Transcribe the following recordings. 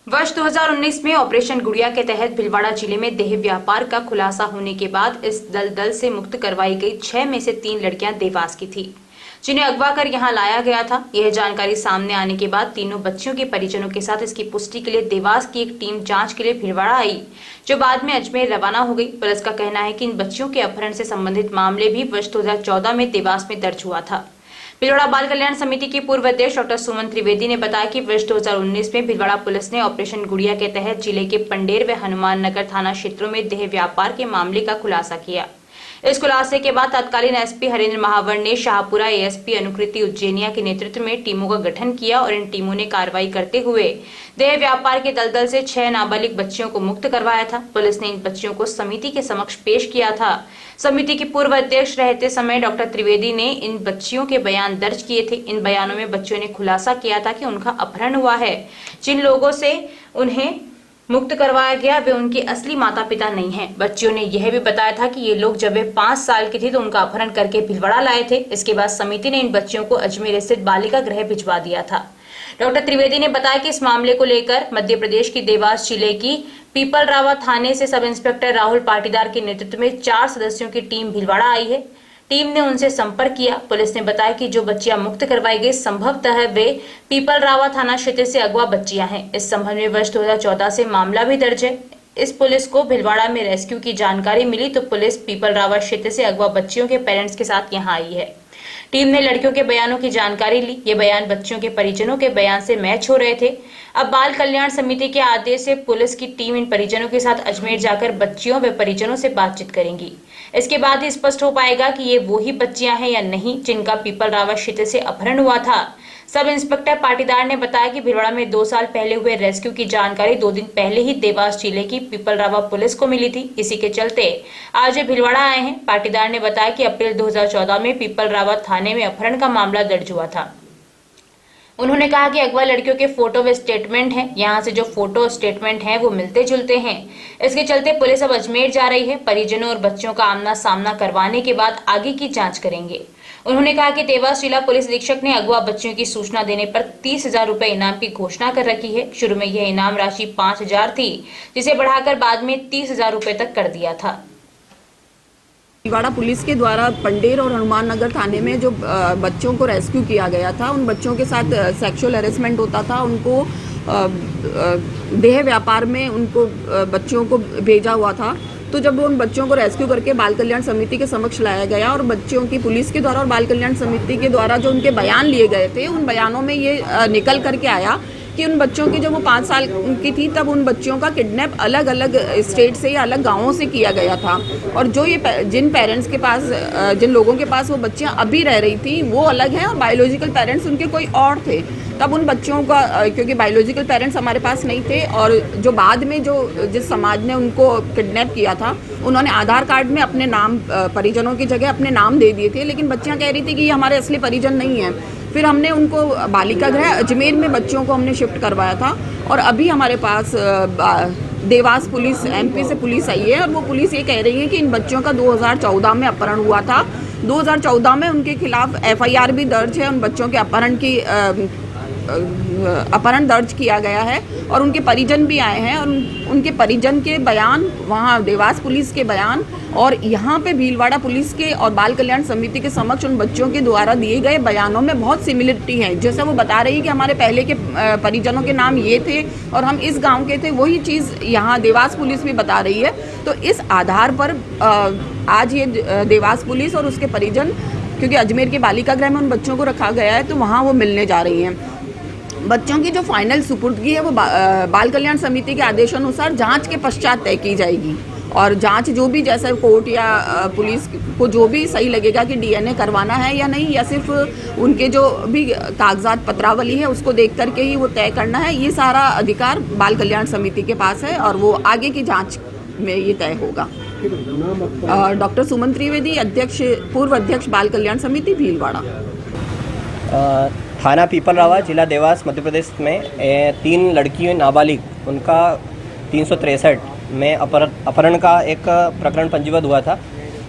वर्ष 2019 में ऑपरेशन गुड़िया के तहत भीलवाड़ा जिले में देह व्यापार का खुलासा होने के बाद इस दलदल से मुक्त करवाई गई 6 में से 3 लड़कियां देवास की थी, जिन्हें अगवा कर यहां लाया गया था। यह जानकारी सामने आने के बाद तीनों बच्चियों के परिजनों के साथ इसकी पुष्टि के लिए देवास की एक टीम जांच के लिए भीलवाड़ा आई, जो बाद में अजमेर रवाना हो गई। पुलिस का कहना है कि इन बच्चियों के अपहरण से संबंधित मामले भी वर्ष 2014 में देवास में दर्ज हुआ था। भीलवाड़ा बाल कल्याण समिति की पूर्व अध्यक्ष डॉक्टर सुमन त्रिवेदी ने बताया कि वर्ष 2019 में भीलवाड़ा पुलिस ने ऑपरेशन गुड़िया के तहत जिले के पंडेर व हनुमान नगर थाना क्षेत्रों में देह व्यापार के मामले का खुलासा किया। इस खुलासे के बाद तत्कालीन एसपी हरेंद्र महावर ने शाहपुरा एएसपी अनुकृति उज्जैनिया के नेतृत्व में टीमों का गठन किया और इन टीमों ने कार्रवाई करते हुए देह व्यापार के दलदल से 6 नाबालिग बच्चियों को मुक्त करवाया था। पुलिस ने इन बच्चियों को समिति के समक्ष पेश किया था। समिति की पूर्व अध्यक्ष रहते समय डॉक्टर त्रिवेदी ने इन बच्चियों के बयान दर्ज किए थे। इन बयानों में बच्चियों ने खुलासा किया था कि उनका अपहरण हुआ है। जिन लोगों से उन्हें मुक्त करवाया गया वे उनके असली माता पिता नहीं हैं। बच्चियों ने यह भी बताया था कि ये लोग जब वे 5 साल की थी तो उनका अपहरण करके भीलवाड़ा लाए थे। इसके बाद समिति ने इन बच्चियों को अजमेर स्थित बालिका गृह भिजवा दिया था। डॉक्टर त्रिवेदी ने बताया कि इस मामले को लेकर मध्य प्रदेश की देवास जिले की पीपलरावा थाने से सब इंस्पेक्टर राहुल पाटीदार के नेतृत्व में 4 सदस्यों की टीम भीलवाड़ा आई है। टीम ने उनसे संपर्क किया। पुलिस ने बताया कि जो बच्चियां मुक्त करवाई गई संभवतः वे पीपलरावा थाना क्षेत्र से अगवा बच्चियां हैं। इस संबंध में वर्ष 2014 से मामला भी दर्ज है। इस पुलिस को भीलवाड़ा में रेस्क्यू की जानकारी मिली तो पुलिस पीपलरावा क्षेत्र से अगवा बच्चियों के पेरेंट्स के साथ यहां आई है। टीम ने लड़कियों के बयानों की जानकारी ली। ये बयान बच्चियों के परिजनों के बयान से मैच हो रहे थे। अब बाल कल्याण समिति के आदेश से पुलिस की टीम इन परिजनों के साथ अजमेर जाकर बच्चियों व परिजनों से बातचीत करेंगी। इसके बाद ही स्पष्ट हो पाएगा कि ये वो ही बच्चियां हैं या नहीं जिनका पीपलरावा क्षेत्र से अपहरण हुआ था। सब इंस्पेक्टर पाटीदार ने बताया कि भीलवाड़ा में 2 साल पहले हुए रेस्क्यू की जानकारी 2 दिन पहले ही देवास जिले की पीपलरावा पुलिस को मिली थी। इसी के चलते आज वे भीलवाड़ा आए हैं। पाटीदार ने बताया कि अप्रैल 2014 में पीपलरावा थाने में अपहरण का मामला दर्ज हुआ था। उन्होंने कहा कि अगवा लड़कियों के फोटो व स्टेटमेंट हैं। यहाँ से जो फोटो स्टेटमेंट हैं वो मिलते जुलते हैं। इसके चलते पुलिस अब अजमेर जा रही है। परिजनों और बच्चों का आमना सामना करवाने के बाद आगे की जांच करेंगे। उन्होंने कहा कि देवास जिला पुलिस अधीक्षक ने अगवा बच्चियों की सूचना देने पर 30,000 रुपए इनाम की घोषणा कर रखी है। शुरू में यह इनाम राशि 5,000 थी, जिसे बढ़ाकर बाद में 30,000 रुपए तक कर दिया था। भीलवाड़ा पुलिस के द्वारा पंडेर और हनुमान नगर थाने में जो बच्चों को रेस्क्यू किया गया था, उन बच्चों के साथ सेक्सुअल हैरेसमेंट होता था। उनको देह व्यापार में उनको बच्चों को भेजा हुआ था। तो जब उन बच्चों को रेस्क्यू करके बाल कल्याण समिति के समक्ष लाया गया और बच्चों की पुलिस के द्वारा और बाल कल्याण समिति के द्वारा जो उनके बयान लिए गए थे, उन बयानों में ये निकल करके आया कि उन बच्चों की जब वो 5 साल की थी तब उन बच्चियों का किडनैप अलग अलग स्टेट से या अलग गांवों से किया गया था। और जो ये जिन पेरेंट्स के पास, जिन लोगों के पास वो बच्चियां अभी रह रही थी वो अलग हैं और बायोलॉजिकल पेरेंट्स उनके कोई और थे। तब उन बच्चों का, क्योंकि बायोलॉजिकल पेरेंट्स हमारे पास नहीं थे और जो बाद में जिस समाज ने उनको किडनैप किया था उन्होंने आधार कार्ड में अपने नाम, परिजनों की जगह अपने नाम दे दिए थे, लेकिन बच्चियाँ कह रही थी कि ये हमारे असली परिजन नहीं हैं। फिर हमने उनको बालिका गृह अजमेर में बच्चों को हमने शिफ्ट करवाया था और अभी हमारे पास देवास पुलिस, एमपी से पुलिस आई है और वो पुलिस ये कह रही है कि इन बच्चों का 2014 में अपहरण हुआ था। 2014 में उनके खिलाफ FIR भी दर्ज है। उन बच्चों के अपहरण दर्ज किया गया है और उनके परिजन भी आए हैं और उनके परिजन के बयान, वहाँ देवास पुलिस के बयान और यहाँ पे भीलवाड़ा पुलिस के और बाल कल्याण समिति के समक्ष उन बच्चों के द्वारा दिए गए बयानों में बहुत सिमिलरिटी है। जैसा वो बता रही है कि हमारे पहले के परिजनों के नाम ये थे और हम इस गांव के थे, वही चीज़ यहाँ देवास पुलिस भी बता रही है। तो इस आधार पर आज ये देवास पुलिस और उसके परिजन, क्योंकि अजमेर के बालिका गृह में उन बच्चों को रखा गया है, तो वहाँ वो मिलने जा रही हैं। बच्चों की जो फाइनल सुपुर्दगी है वो बाल कल्याण समिति के आदेशानुसार जांच के पश्चात तय की जाएगी और जांच जो भी, जैसे कोर्ट या पुलिस को जो भी सही लगेगा कि DNA करवाना है या नहीं, या सिर्फ उनके जो भी कागजात पत्रावली है उसको देख करके ही वो तय करना है, ये सारा अधिकार बाल कल्याण समिति के पास है और वो आगे की जाँच में ये तय होगा। डॉक्टर सुमन त्रिवेदी, अध्यक्ष, पूर्व अध्यक्ष बाल कल्याण समिति भीलवाड़ा। थाना पीपलरावा, जिला देवास, मध्य प्रदेश में 3 लड़कियों नाबालिग, उनका 363 में अपहरण का एक प्रकरण पंजीबद्ध हुआ था,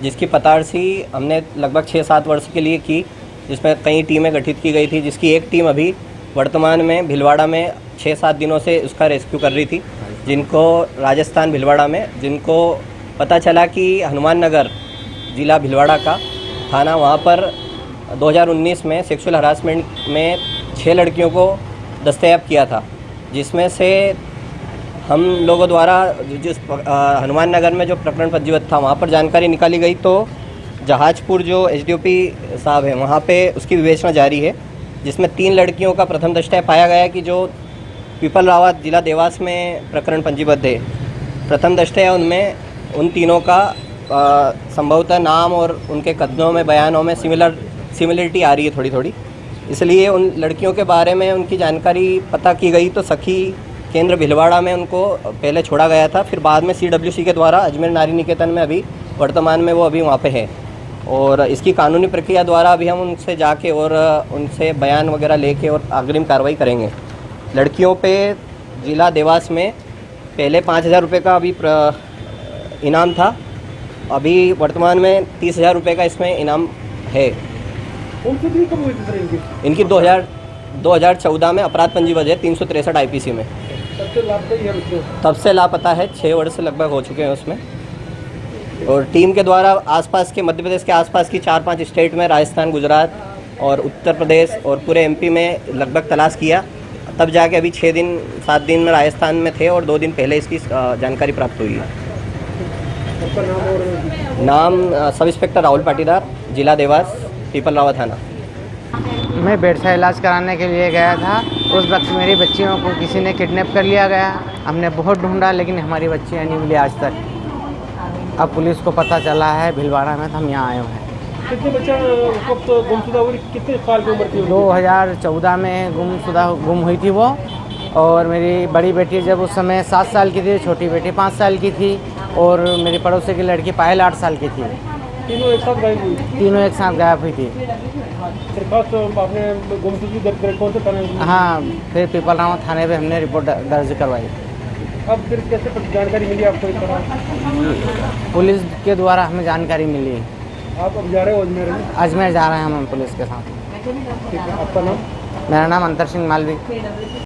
जिसकी पताड़सी हमने लगभग 6-7 वर्ष के लिए की, जिसमें कई टीमें गठित की गई थी, जिसकी एक टीम अभी वर्तमान में भीलवाड़ा में 6-7 दिनों से उसका रेस्क्यू कर रही थी, जिनको राजस्थान भीलवाड़ा में, जिनको पता चला कि हनुमान नगर ज़िला भीलवाड़ा का थाना, वहाँ पर 2019 में सेक्सुअल हरासमेंट में 6 लड़कियों को दस्तयाब किया था, जिसमें से हम लोगों द्वारा जिस हनुमान नगर में जो प्रकरण पंजीबद्ध था वहाँ पर जानकारी निकाली गई, तो जहाजपुर जो एसडीओपी साहब हैं वहाँ पे उसकी विवेचना जारी है, जिसमें 3 लड़कियों का प्रथम दृष्टया पाया गया कि जो पीपल रावत जिला देवास में प्रकरण पंजीबद्ध है, प्रथम दृष्टया उनमें उन तीनों का संभवतः नाम और उनके कथनों में, बयानों में सिमिलरिटी आ रही है थोड़ी थोड़ी, इसलिए उन लड़कियों के बारे में उनकी जानकारी पता की गई। तो सखी केंद्र भीलवाड़ा में उनको पहले छोड़ा गया था, फिर बाद में CWC के द्वारा अजमेर नारी निकेतन में अभी वर्तमान में वो अभी वहाँ पे है, और इसकी कानूनी प्रक्रिया द्वारा अभी हम उनसे जाके और उनसे बयान वगैरह लेके और अग्रिम कार्रवाई करेंगे। लड़कियों पे ज़िला देवास में पहले 5,000 रुपये का अभी इनाम था, अभी वर्तमान में 30,000 रुपये का इसमें इनाम है। इनकी 2014 में अपराध पंजीबद्ध है 363 IPC में। तब से लापता है, 6 वर्ष लगभग हो चुके हैं उसमें। और टीम के द्वारा आसपास के, मध्य प्रदेश के आसपास की 4-5 स्टेट में, राजस्थान, गुजरात और उत्तर प्रदेश और पूरे MP में लगभग तलाश किया, तब जाके अभी 6-7 दिन में राजस्थान में थे और 2 दिन पहले इसकी जानकारी प्राप्त हुई है। नाम सब इंस्पेक्टर राहुल पाटीदार, जिला देवास, पीपल रावत थाना। मैं बेड का इलाज कराने के लिए गया था। उस वक्त मेरी बच्चियों को किसी ने किडनैप कर लिया गया। हमने बहुत ढूंढा लेकिन हमारी बच्चियाँ नहीं मिली आज तक। अब पुलिस को पता चला है भीलवाड़ा में, तो हम यहाँ आए हुए हैं। कितने बच्चा उस वक्त गुमशुदा हुई, कितने साल की उम्र थी? 2014 में गुम हुई थी वो, और मेरी बड़ी बेटी जब उस समय 7 साल की थी, छोटी बेटी 5 साल की थी, और मेरी पड़ोसी की लड़की पायल 8 साल की थी। तीनों एक साथ गायब हुई? तीनों एक साथ गायब हुई थी। दरखास्त आपने गुमशुदगी दर्ज कराई कौन से थाने में? हाँ, फिर पीपल रावत थाने पे हमने रिपोर्ट दर्ज करवाई। अब फिर कैसे जानकारी मिली आपको इस तरह? पुलिस के द्वारा हमें जानकारी मिली। आप अब जा रहे हो अजमेर में? अजमेर जा रहे हैं हम पुलिस के साथ। ठीक है, आपका नाम? मेरा नाम अंतर सिंह मालवी।